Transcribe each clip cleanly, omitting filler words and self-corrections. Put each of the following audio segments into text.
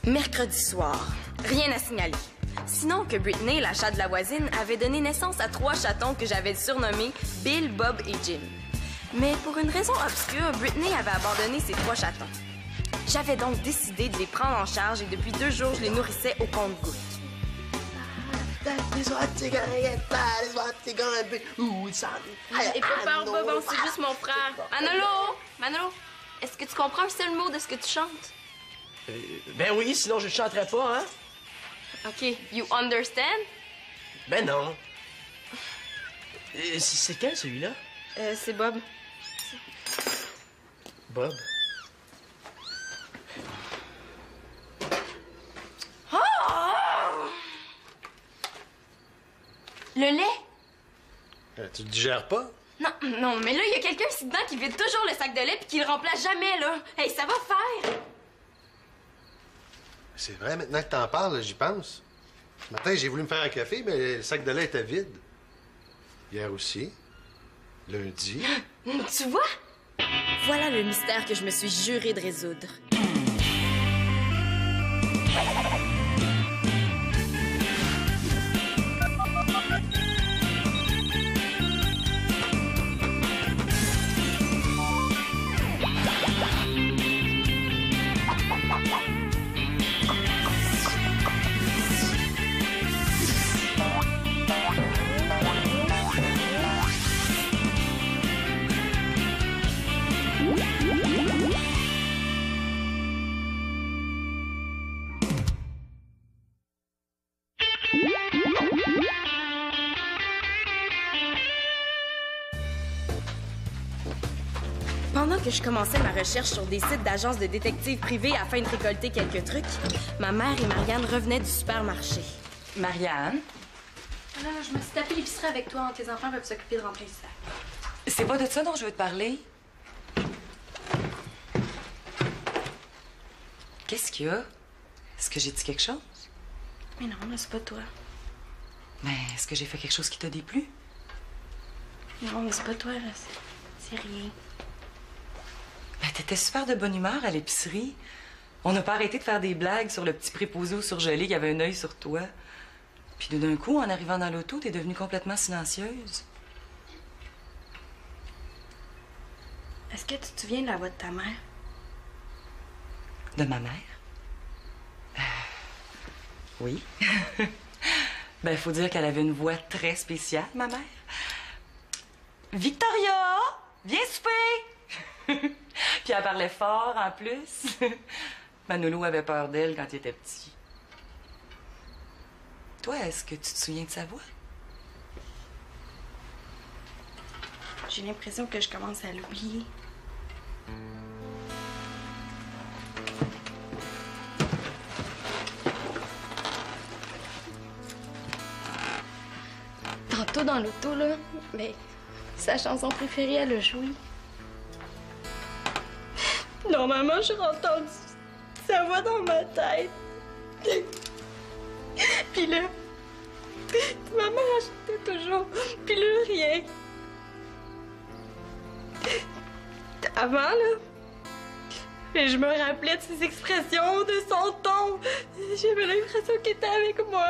Mercredi soir. Rien à signaler. Sinon que Britney, la chatte de la voisine, avait donné naissance à 3 chatons que j'avais surnommés Bill, Bob et Jim. Mais pour une raison obscure, Britney avait abandonné ces 3 chatons. J'avais donc décidé de les prendre en charge et depuis 2 jours, je les nourrissais au compte-gouttes. J'ai pas peur, Bob, c'est juste mon frère. Manolo, est-ce que tu comprends un seul mot de ce que tu chantes? Ben oui, sinon je ne chanterais pas, hein? OK, you understand? Ben non. C'est quel, celui-là? C'est Bob. Bob? Oh! Le lait? Tu le digères pas? Non, mais là, il y a quelqu'un ici dedans qui vide toujours le sac de lait puis qui le remplace jamais, là. Hey, ça va faire! C'est vrai, maintenant que t'en parles, j'y pense. Ce matin, j'ai voulu me faire un café, mais le sac de lait était vide. Hier aussi. Lundi. Tu vois? Voilà le mystère que je me suis juré de résoudre. Pendant que je commençais ma recherche sur des sites d'agences de détectives privés afin de récolter quelques trucs, ma mère et Marianne revenaient du supermarché. Marianne? Là, je me suis tapé l'épicerie avec toi. Tes enfants peuvent s'occuper de remplir le sac. C'est pas de ça dont je veux te parler. Qu'est-ce qu'il y a? Est-ce que j'ai dit quelque chose? Mais non, là, c'est pas toi. Mais est-ce que j'ai fait quelque chose qui t'a déplu? Non, mais c'est pas toi, là. C'est rien. Ben, t'étais super de bonne humeur à l'épicerie. On n'a pas arrêté de faire des blagues sur le petit préposé au surgelé qui avait un œil sur toi. Puis d'un coup, en arrivant dans l'auto, t'es devenue complètement silencieuse. Est-ce que tu te souviens de la voix de ta mère? De ma mère? Oui. Ben, faut dire qu'elle avait une voix très spéciale, ma mère. Victoria! Viens souper! Puis elle parlait fort, en plus. Manolo avait peur d'elle quand il était petit. Toi, est-ce que tu te souviens de sa voix? J'ai l'impression que je commence à l'oublier. Tantôt dans l'auto, là, mais sa chanson préférée, elle a joué. Normalement, j'ai entendu sa voix dans ma tête. Puis là, ma mère achetait toujours. Puis là, rien. Avant, là, je me rappelais de ses expressions, de son ton. J'avais l'impression qu'il était avec moi.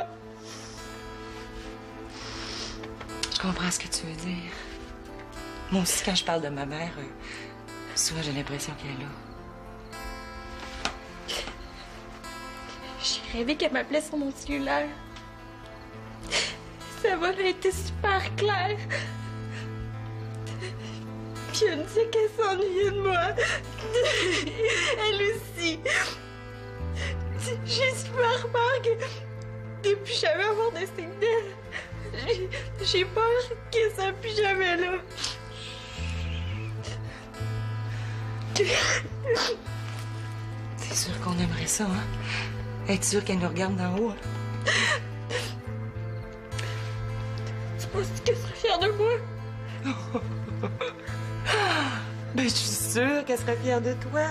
Je comprends ce que tu veux dire. Moi aussi, quand je parle de ma mère, souvent j'ai l'impression qu'elle est là. J'ai rêvé qu'elle m'appelait sur mon cellulaire. Sa voix a été super claire. Puis elle me disait qu'elle s'ennuyait de moi. Elle aussi. J'ai super peur que depuis jamais avoir de signes d'elle. J'ai peur qu'elle soit plus jamais là. C'est sûr qu'on aimerait ça, hein? Être sûr qu'elle nous regarde d'en haut. Hein? Tu penses qu'elle serait fière de moi? Ben, je suis sûre qu'elle serait fière de toi.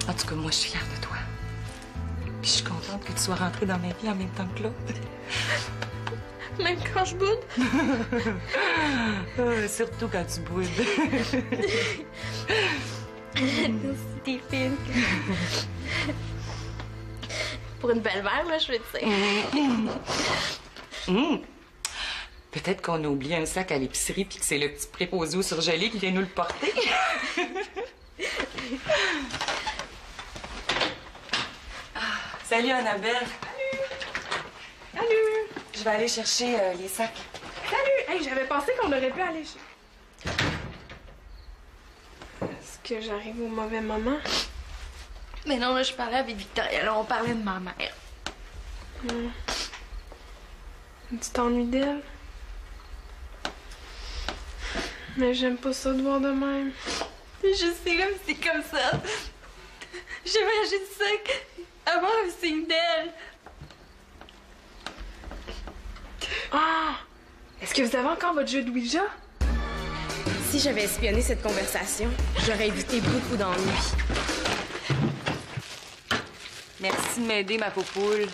En tout cas, moi, je suis fière de toi. Puis je suis contente que tu sois rentrée dans ma vie en même temps que l'autre. Même quand je boude? Surtout quand tu boudes. Merci, t'es fine. Pour une belle-mère, là, je veux dire. Peut-être qu'on a oublié un sac à l'épicerie puis que c'est le petit préposé au surgelé qui vient nous le porter. Salut, Annabelle. Salut! Salut! Je vais aller chercher les sacs. Salut! Hey, j'avais pensé qu'on aurait pu aller chez... Est-ce que j'arrive au mauvais moment? Mais non, là, je parlais avec Victoria. Là, on parlait de ma mère. Tu t'ennuies d'elle? Mais j'aime pas ça de voir de même. Je sais, là, c'est comme ça. J'ai mangé du sac avant un signe d'elle. Ah! Est-ce que vous avez encore votre jeu de Ouija? Si j'avais espionné cette conversation, j'aurais évité beaucoup d'ennuis. Merci de m'aider, ma popoule.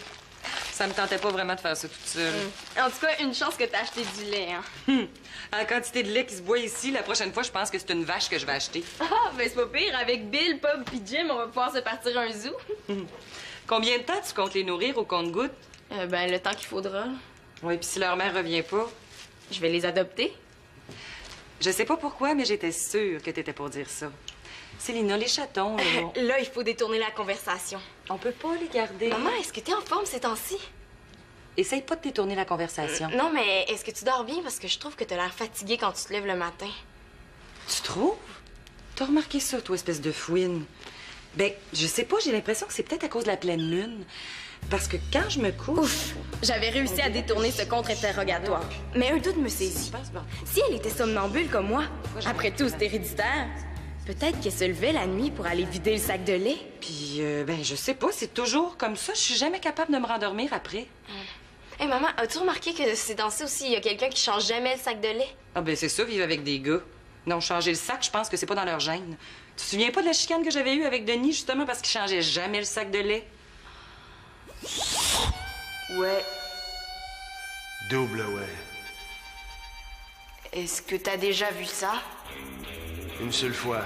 Ça me tentait pas vraiment de faire ça toute seule. En tout cas, une chance que t'as acheté du lait, hein. À la quantité de lait qui se boit ici, la prochaine fois, je pense que c'est une vache que je vais acheter. Ah, ben c'est pas pire. Avec Bill, Bob puis Jim, on va pouvoir se partir un zoo. Combien de temps tu comptes les nourrir au compte-gouttes? Ben, le temps qu'il faudra. Oui, puis si leur mère revient pas? Je vais les adopter. Je sais pas pourquoi, mais j'étais sûre que t'étais pour dire ça. Célina, les chatons, là... Là, il faut détourner la conversation. On peut pas les garder. Maman, est-ce que t'es en forme ces temps-ci? Essaye pas de détourner la conversation. Non, mais est-ce que tu dors bien? Parce que je trouve que t'as l'air fatiguée quand tu te lèves le matin. Tu trouves? T'as remarqué ça, toi, espèce de fouine? Ben, je sais pas, j'ai l'impression que c'est peut-être à cause de la pleine lune. Parce que quand je me couche... Ouf! J'avais réussi à détourner ce contre-interrogatoire. Mais un doute me saisit. Si elle était somnambule comme moi, après tout, c'est héréditaire. Peut-être qu'elle se levait la nuit pour aller vider le sac de lait. Puis, ben, je sais pas, c'est toujours comme ça. Je suis jamais capable de me rendormir après. Hé, maman, as-tu remarqué que ces temps-ci aussi, il y a quelqu'un qui change jamais le sac de lait? Ah, ben, c'est ça, vivre avec des gars. Non, changer le sac, je pense que c'est pas dans leur gène. Tu te souviens pas de la chicane que j'avais eue avec Denis, justement, parce qu'il changeait jamais le sac de lait? Ouais. Double, ouais. Est-ce que t'as déjà vu ça? Une seule fois.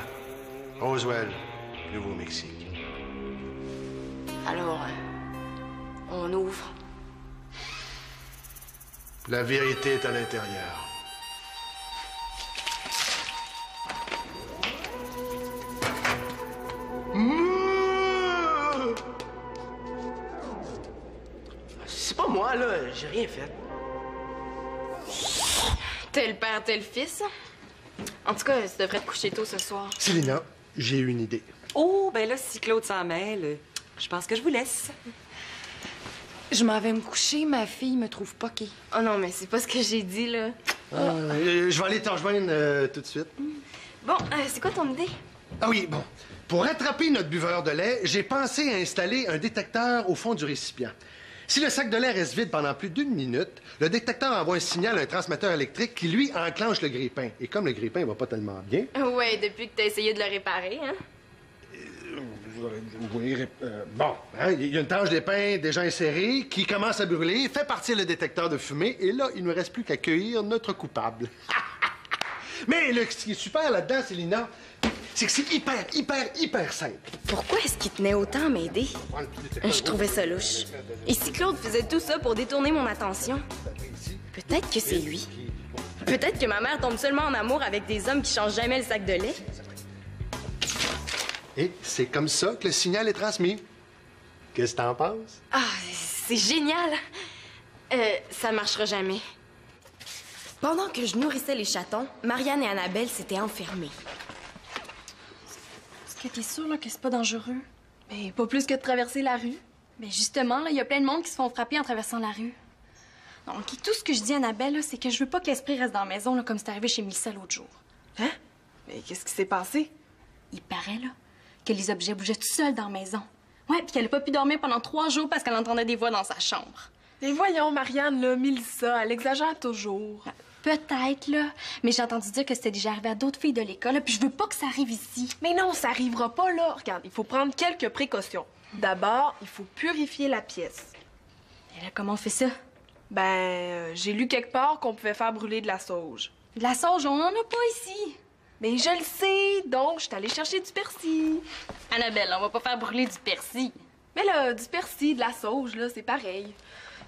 Roswell, Nouveau-Mexique. Alors, on ouvre. La vérité est à l'intérieur. C'est pas moi, là. J'ai rien fait. Tel père, tel fils. En tout cas, tu devrais te coucher tôt ce soir. Célina, j'ai eu une idée. Oh, ben là, si Claude s'en mêle, je pense que je vous laisse. Je m'en vais me coucher, ma fille me trouve poquée. Oh non, mais c'est pas ce que j'ai dit, là. Je vais aller t'en rejoindre tout de suite. Bon, c'est quoi ton idée? Ah oui, bon. Pour rattraper notre buveur de lait, j'ai pensé à installer un détecteur au fond du récipient. Si le sac de lait reste vide pendant plus d'1 minute, le détecteur envoie un signal à un transmetteur électrique qui, lui, enclenche le grille-pain. Et comme le grille-pain va pas tellement bien... Ouais, depuis que t'as essayé de le réparer, hein? Bon, hein, il y a une tranche d'épin déjà insérée qui commence à brûler, fait partir le détecteur de fumée, et là, il ne nous reste plus qu'à cueillir notre coupable. Mais ce qui est super là-dedans, Célina, c'est que c'est hyper simple. Pourquoi est-ce qu'il tenait autant à m'aider? Je trouvais ça louche. Et si Claude faisait tout ça pour détourner mon attention? Peut-être que c'est lui. Peut-être que ma mère tombe seulement en amour avec des hommes qui changent jamais le sac de lait. Et c'est comme ça que le signal est transmis. Qu'est-ce que t'en penses? Ah, c'est génial! Ça marchera jamais. Pendant que je nourrissais les chatons, Marianne et Annabelle s'étaient enfermées. Est-ce que t'es sûre là, que c'est pas dangereux? Mais pas plus que de traverser la rue. Mais justement, là, il y a plein de monde qui se font frapper en traversant la rue. Donc, tout ce que je dis à Annabelle, là, c'est que je veux pas que l'esprit reste dans la maison, là, comme c'est arrivé chez Mélissa l'autre jour. Hein? Mais qu'est-ce qui s'est passé? Il paraît, là, que les objets bougeaient tout seuls dans la maison. Ouais, puis qu'elle a pas pu dormir pendant 3 jours parce qu'elle entendait des voix dans sa chambre. Mais voyons, Marianne, là, Mélissa, elle exagère toujours. Peut-être, là, mais j'ai entendu dire que c'était déjà arrivé à d'autres filles de l'école, là, puis je veux pas que ça arrive ici. Mais non, ça arrivera pas, là. Regarde, il faut prendre quelques précautions. D'abord, il faut purifier la pièce. Et là, comment on fait ça? Ben, j'ai lu quelque part qu'on pouvait faire brûler de la sauge. De la sauge, on en a pas ici. Mais je le sais, donc je suis allée chercher du persil. Annabelle, on va pas faire brûler du persil. Mais là, du persil, de la sauge, là, c'est pareil.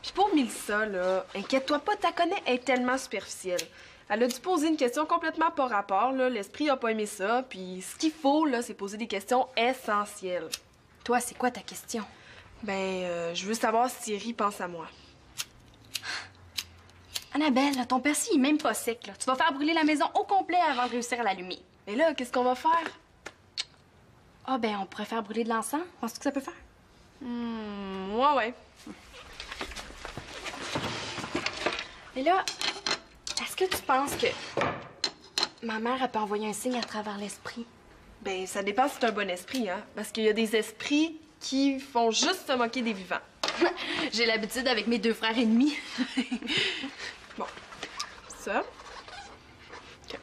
Puis pour Mélissa, là, inquiète-toi pas, ta connais est tellement superficielle. Elle a dû poser une question complètement par rapport, là. L'esprit a pas aimé ça, puis ce qu'il faut, là, c'est poser des questions essentielles. Toi, c'est quoi ta question? Ben, je veux savoir si Thierry pense à moi. Annabelle, là, ton persil est même pas sec, là. Tu vas faire brûler la maison au complet avant de réussir à l'allumer. Mais là, qu'est-ce qu'on va faire? Ah, ben, on pourrait faire brûler de l'encens. Penses-tu que ça peut faire? Ouais. Mais là, est-ce que tu penses que ma mère a pu envoyer un signe à travers l'esprit? Ben, ça dépend si c'est un bon esprit, hein. Parce qu'il y a des esprits qui font juste se moquer des vivants. J'ai l'habitude avec mes 2 frères ennemis. Bon. Ça. OK.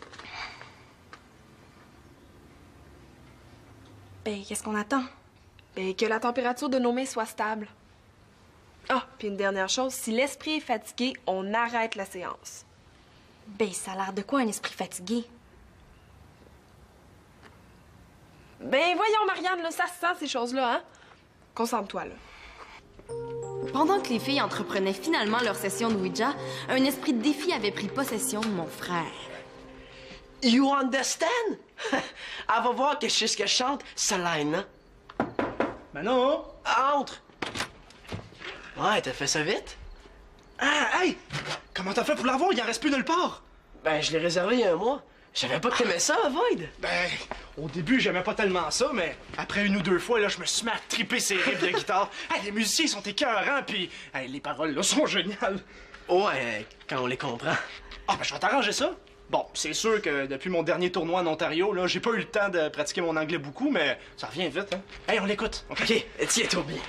Ben, qu'est-ce qu'on attend? Ben, que la température de nos mains soit stable. Ah, puis une dernière chose, si l'esprit est fatigué, on arrête la séance. Ben, ça a l'air de quoi un esprit fatigué? Ben, voyons, Marianne, là, ça se sent, ces choses-là, hein? Concentre-toi, là. Pendant que les filles entreprenaient finalement leur session de Ouija, un esprit de défi avait pris possession de mon frère. You understand? Elle va voir que je sais ce que je chante, ça line, hein? Manon? Entre! Ouais, t'as fait ça vite? Ah, hey! Comment t'as fait pour l'avoir? Il en reste plus nulle part! Ben, je l'ai réservé il y a un mois. Je savais pas que t'aimais ça, Void. Ben, au début, j'aimais pas tellement ça, mais après 1 ou 2 fois, là, je me suis mis à triper ces riffs de guitare. Hey, les musiciens sont écœurants, puis hey, les paroles, là, sont géniales. Ouais, quand on les comprend. Ah, ben, je vais t'arranger ça. Bon, c'est sûr que depuis mon dernier tournoi en Ontario, là, j'ai pas eu le temps de pratiquer mon anglais beaucoup, mais ça revient vite, hein. Hey, on l'écoute. OK, tiens-toi bien.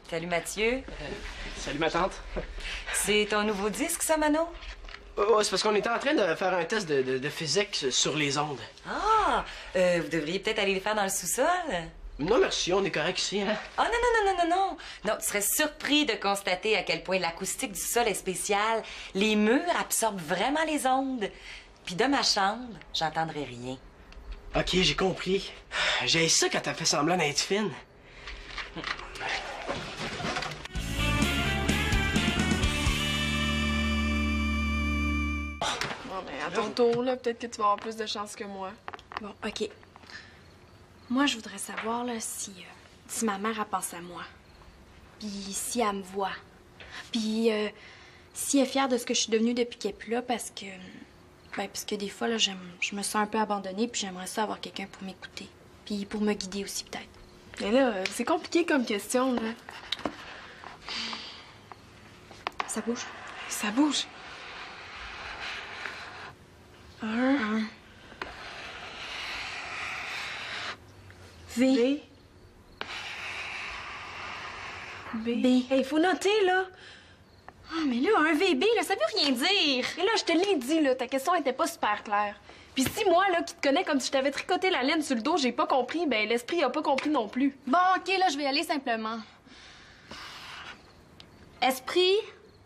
Salut Mathieu. Salut ma tante. C'est ton nouveau disque, ça, Mano? Ouais, c'est parce qu'on était en train de faire un test de physique sur les ondes. Ah! Vous devriez peut-être aller le faire dans le sous-sol. Non, merci, on est correct ici, hein? Oh non! Non, tu serais surpris de constater à quel point l'acoustique du sol est spéciale. Les murs absorbent vraiment les ondes. Puis de ma chambre, j'entendrai rien. OK, j'ai compris. J'ai ça quand t'as fait semblant d'être fine. Bon, ben, à ton tour, là, peut-être que tu vas avoir plus de chance que moi. Bon, OK. Moi, je voudrais savoir, là, si ma mère, a pensé à moi. Puis si elle me voit. Puis si elle est fière de ce que je suis devenue depuis qu'elle est plus là, parce que... Ben, parce que des fois, là, je me sens un peu abandonnée, puis j'aimerais ça avoir quelqu'un pour m'écouter. Puis pour me guider aussi, peut-être. Mais là, c'est compliqué comme question, là. Ça bouge? Ça bouge. Un. V. B. B. Hey, faut noter, là. Ah, mais là, un VB, là, ça veut rien dire. Et là, je te l'ai dit, là, ta question était pas super claire. Puis si moi, là, qui te connais comme si je t'avais tricoté la laine sur le dos, j'ai pas compris, ben l'esprit a pas compris non plus. Bon, OK, là, je vais y aller simplement. Esprit,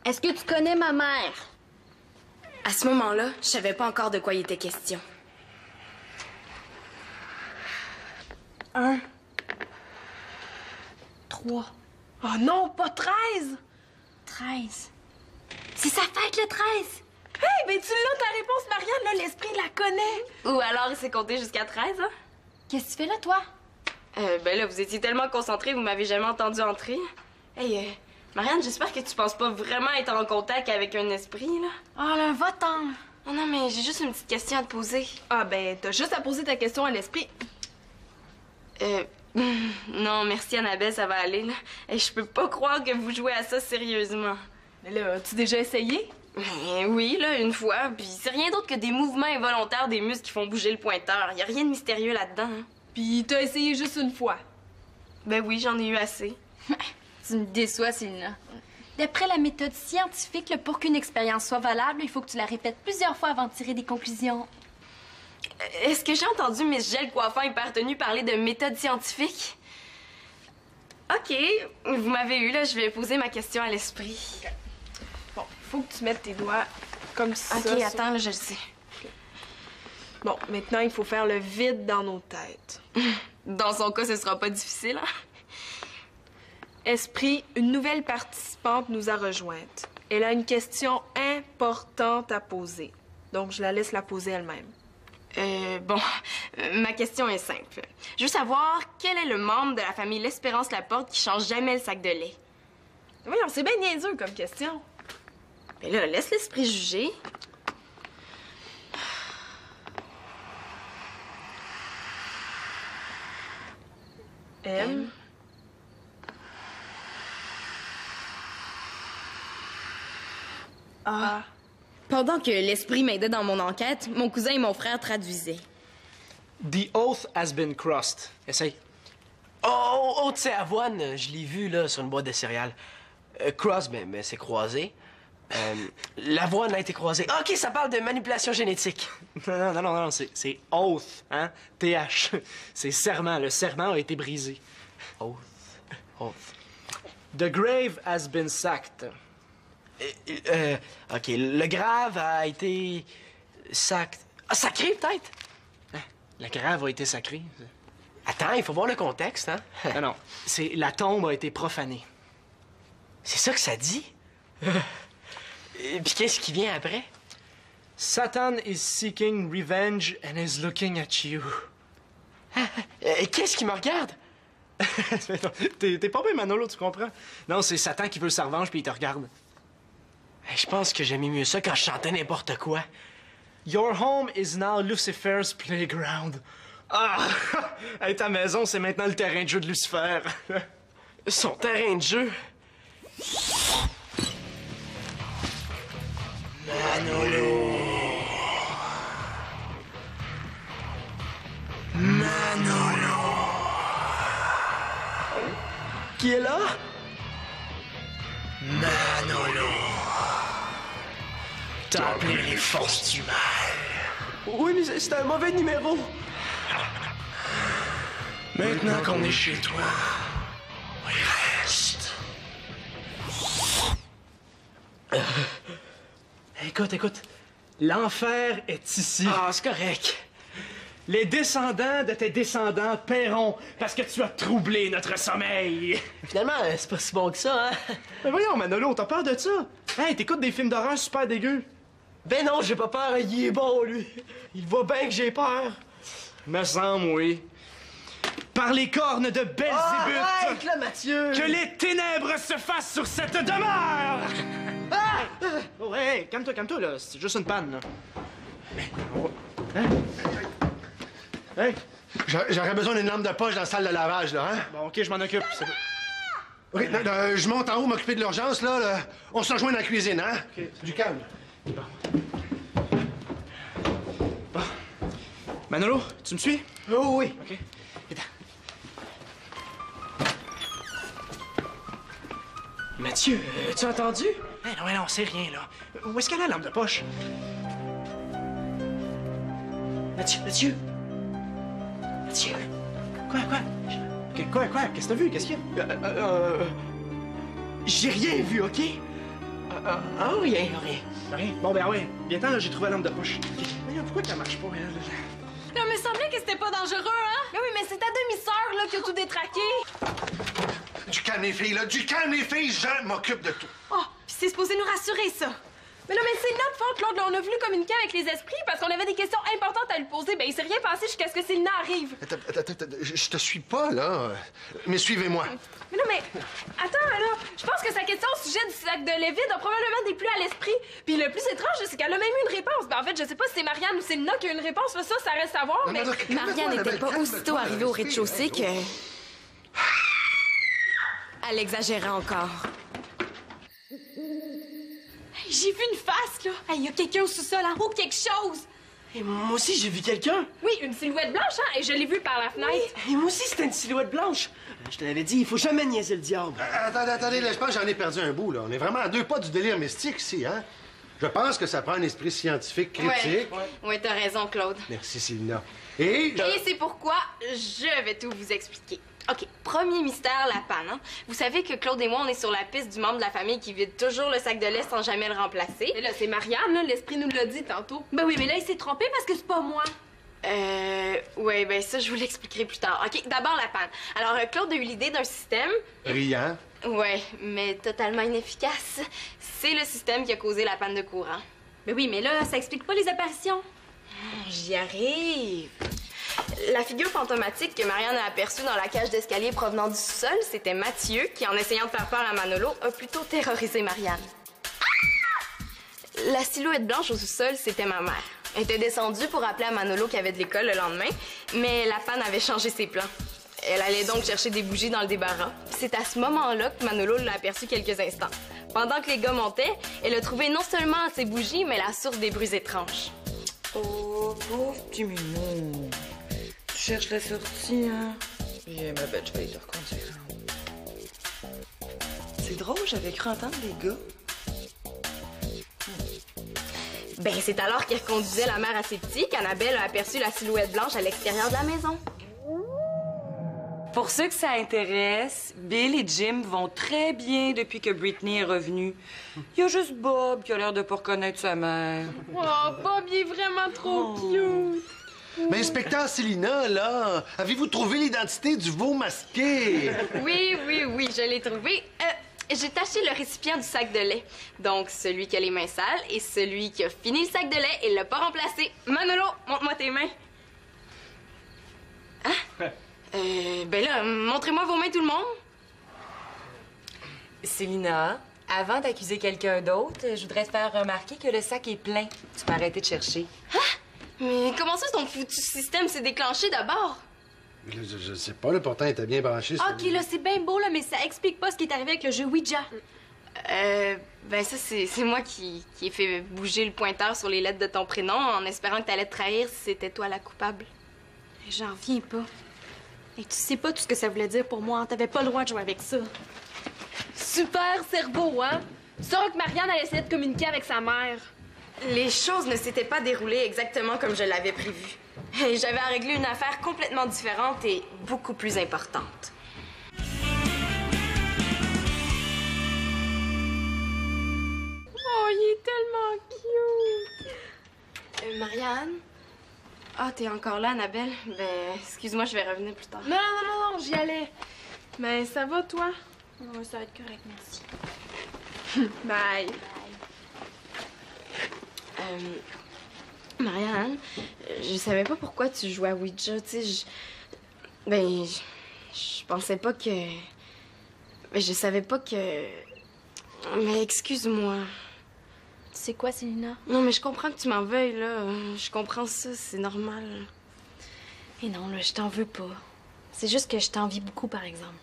est-ce que tu connais ma mère? À ce moment-là, je savais pas encore de quoi il était question. 1, 3, Oh non, pas 13! 13. C'est sa fête, le 13! Hey, ben tu l'as ta réponse, Marianne, là, l'esprit la connaît. Ou alors il s'est compté jusqu'à 13, hein? Qu'est-ce que tu fais là, toi? Ben là, vous étiez tellement concentrés, vous m'avez jamais entendu entrer. Hey, Marianne, j'espère que tu penses pas vraiment être en contact avec un esprit, là. Ah, là, va-t'en. Oh non, mais j'ai juste une petite question à te poser. Ah ben, t'as juste à poser ta question à l'esprit. Non, merci Annabelle, ça va aller, là. Hey, je peux pas croire que vous jouez à ça sérieusement. Mais là, as-tu déjà essayé? Ben oui, là, une fois. Puis c'est rien d'autre que des mouvements involontaires des muscles qui font bouger le pointeur. Y a rien de mystérieux là-dedans, hein. Puis t'as essayé juste une fois. Ben oui, j'en ai eu assez. Tu me déçois, Célina. D'après la méthode scientifique, là, pour qu'une expérience soit valable, il faut que tu la répètes plusieurs fois avant de tirer des conclusions. Est-ce que j'ai entendu Miss Gel coiffant hyper tenue parler de méthode scientifique? OK, vous m'avez eu, là. Je vais poser ma question à l'esprit. Bon, il faut que tu mettes tes doigts comme ça. OK, attends, là, je le sais. Bon, maintenant, il faut faire le vide dans nos têtes. Dans son cas, ce sera pas difficile, hein? Esprit, une nouvelle participante nous a rejointes. Elle a une question importante à poser. Donc, je la laisse la poser elle-même. Bon, ma question est simple. Je veux savoir quel est le membre de la famille L'Espérance Laporte qui change jamais le sac de lait. Voyons, c'est bien niaiseux comme question. Mais là, laisse l'esprit juger. M. A. Pendant que l'esprit m'aidait dans mon enquête, mon cousin et mon frère traduisaient. The oath has been crossed. Essaye. Oh, tu sais, avoine, je l'ai vu, là, sur une boîte de céréales. Cross, mais c'est croisé. L'avoine a été croisée. Ah, OK, ça parle de manipulation génétique. Non, c'est oath, hein? TH. C'est serment. Le serment a été brisé. Oath. The grave has been sacked. OK, le grave a été... sacré, peut-être? Hein? La grave a été sacrée. Attends, il faut voir le contexte, hein? Non, c'est la tombe a été profanée. C'est ça que ça dit? Puis qu'est-ce qui vient après? Satan is seeking revenge and is looking at you. Qu'est-ce qui me regarde? T'es pas bien, Manolo, tu comprends? Non, c'est Satan qui veut sa revanche puis il te regarde. Je pense que j'aimais mieux ça quand je chantais n'importe quoi. Your home is now Lucifer's playground. Ah! Hey, ta maison, c'est maintenant le terrain de jeu de Lucifer. Son terrain de jeu? Manolo! Qui est là? Manolo! T'as appelé les forces du mal. Oui, mais c'est un mauvais numéro. Maintenant qu'on est chez toi, on y reste. Écoute. L'enfer est ici. Ah, c'est correct. Les descendants de tes descendants paieront parce que tu as troublé notre sommeil. Finalement, c'est pas si bon que ça, hein? Mais voyons, Manolo, t'as peur de ça? Hey, t'écoutes des films d'horreur super dégueux. Ben non, j'ai pas peur, il est bon, lui. Il voit bien que j'ai peur. Me semble, oui. Par les cornes de Belzébuth, Arrête, là, Mathieu! que les ténèbres se fassent sur cette demeure! Oh, hey, calme-toi, là. C'est juste une panne, là. Hein? Hey! J'aurais besoin d'une lampe de poche dans la salle de lavage, là, hein? Bon, OK, je m'en occupe. Oui, je monte en haut m'occuper de l'urgence, là. On se rejoint dans la cuisine, hein? OK. Du calme. Bon. Manolo, tu me suis? Oh oui. OK. Viens. Mathieu, tu as entendu? Non, c'est rien, là. Où est-ce qu'elle a la lampe de poche? Mathieu. Quoi? Quoi? Qu'est-ce que t'as vu? Qu'est-ce qu'il y a? J'ai rien vu, OK? Rien. Rien. Bon, ben ouais. Viens-t'en, là, j'ai trouvé la lampe de poche. Mais pourquoi qu'elle marche pas, elle? Là, il me semblait que c'était pas dangereux, hein? Mais oui, mais c'est ta demi-sœur, là, qui a tout détraqué. Du calme, les filles, là. Du calme, les filles. Je m'occupe de tout. Oh, puis c'est supposé nous rassurer, ça. Mais non, mais c'est notre faute, Claude. Là, on a voulu communiquer avec les esprits parce qu'on avait des questions importantes à lui poser. Ben, il s'est rien passé jusqu'à ce que Célina arrive. Attends, je te suis pas, là. Mais suivez-moi. Mais non, mais attends, là. Je pense que sa question au sujet du sac de lait vide a probablement déplu à l'esprit. Puis le plus étrange, c'est qu'elle a même eu une réponse. Ben, en fait, je sais pas si c'est Marianne ou Célina qui a eu une réponse. Là, ça reste à voir. Mais Marianne n'était pas aussitôt arrivée au rez-de-chaussée que... Elle exagérait encore. J'ai vu une face, là. Il y a quelqu'un au sous-sol, en haut, quelque chose. Et moi aussi, j'ai vu quelqu'un. Oui, une silhouette blanche, hein? Et je l'ai vue par la fenêtre. Et moi aussi, c'était une silhouette blanche. Je te l'avais dit, il faut jamais niaiser le diable. Attendez, là, je pense que j'en ai perdu un bout, là. On est vraiment à 2 pas du délire mystique ici, hein? Je pense que ça prend un esprit scientifique critique. Ouais, t'as raison, Claude. Merci, Célina. Et c'est pourquoi je vais tout vous expliquer. OK, premier mystère, la panne. Hein? Vous savez que Claude et moi, on est sur la piste du membre de la famille qui vide toujours le sac de lait sans jamais le remplacer. Mais là, c'est Marianne, là. L'esprit nous l'a dit tantôt. Ben oui, mais là, il s'est trompé parce que c'est pas moi. Ouais, ben ça, je vous l'expliquerai plus tard. OK, d'abord la panne. Alors, Claude a eu l'idée d'un système... brillant. Ouais, mais totalement inefficace. C'est le système qui a causé la panne de courant. Ben oui, mais là, ça explique pas les apparitions. J'y arrive. La figure fantomatique que Marianne a aperçue dans la cage d'escalier provenant du sous-sol, c'était Mathieu, qui, en essayant de faire peur à Manolo, a plutôt terrorisé Marianne. La silhouette blanche au sous-sol, c'était ma mère. Elle était descendue pour appeler à Manolo qui avait de l'école le lendemain, mais la panne avait changé ses plans. Elle allait donc chercher des bougies dans le débarras. C'est à ce moment-là que Manolo l'a aperçue quelques instants. Pendant que les gars montaient, elle a trouvé non seulement ses bougies, mais la source des bruits étranges. Oh, pauvre petit minou. Tu cherches la sortie, hein? Viens, ma bête, je vais aller te reconduire. C'est drôle, j'avais cru entendre des gars. Ben, c'est alors qu'elle reconduisait la mère à ses petits qu'Annabelle a aperçu la silhouette blanche à l'extérieur de la maison. Pour ceux que ça intéresse, Bill et Jim vont très bien depuis que Britney est revenue. Il y a juste Bob qui a l'air de pas reconnaître sa mère. Oh, Bob, il est vraiment trop cute. Mais inspecteur Célina, là, avez-vous trouvé l'identité du veau masqué? Oui, je l'ai trouvé. J'ai taché le récipient du sac de lait. Donc, celui qui a les mains sales et celui qui a fini le sac de lait et l'a pas remplacé. Manolo, montre-moi tes mains. Hein? Ben là, montrez-moi vos mains, tout le monde. Célina, avant d'accuser quelqu'un d'autre, je voudrais te faire remarquer que le sac est plein. Tu peux arrêter de chercher. Mais comment ça, ton foutu système s'est déclenché d'abord? Je sais pas, le pourtant était bien branché. OK, là, c'est bien beau, là, mais ça explique pas ce qui est arrivé avec le jeu Ouija. Ben ça, c'est moi qui ai fait bouger le pointeur sur les lettres de ton prénom en espérant que t'allais te trahir si c'était toi la coupable. J'en reviens pas. Et tu sais pas tout ce que ça voulait dire pour moi. T'avais pas le droit de jouer avec ça. Super cerveau, hein? Tu sauras que Marianne a essayé de communiquer avec sa mère. Les choses ne s'étaient pas déroulées exactement comme je l'avais prévu. Et j'avais à régler une affaire complètement différente et beaucoup plus importante. Oh, il est tellement cute! Marianne? Ah, t'es encore là, Annabelle? Ben, excuse-moi, je vais revenir plus tard. Non, j'y allais. Mais ça va, toi? Ouais, ça va être correct, merci. Bye. Marianne, je savais pas pourquoi tu jouais à Ouija, tu sais, je pensais pas que... Ben, je savais pas que... Mais excuse-moi. C'est quoi, Célina? Non, mais je comprends que tu m'en veuilles, là. Je comprends ça, c'est normal. Et non, là, je t'en veux pas. C'est juste que je t'envie beaucoup, par exemple.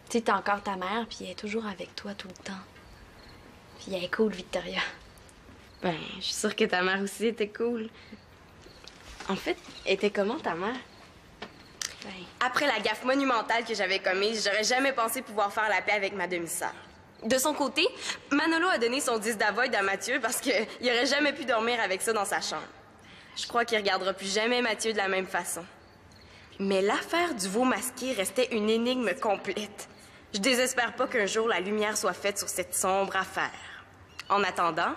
Tu sais, t'as encore ta mère, puis elle est toujours avec toi tout le temps. Puis elle est cool, Victoria. Ben, je suis sûre que ta mère aussi était cool. En fait, était comment ta mère? Ben, Après la gaffe monumentale que j'avais commise, j'aurais jamais pensé pouvoir faire la paix avec ma demi-sœur. De son côté, Manolo a donné son 10 d'avoid à Mathieu parce qu'il aurait jamais pu dormir avec ça dans sa chambre. Je crois qu'il regardera plus jamais Mathieu de la même façon. Mais l'affaire du veau masqué restait une énigme complète. Je désespère pas qu'un jour la lumière soit faite sur cette sombre affaire. En attendant...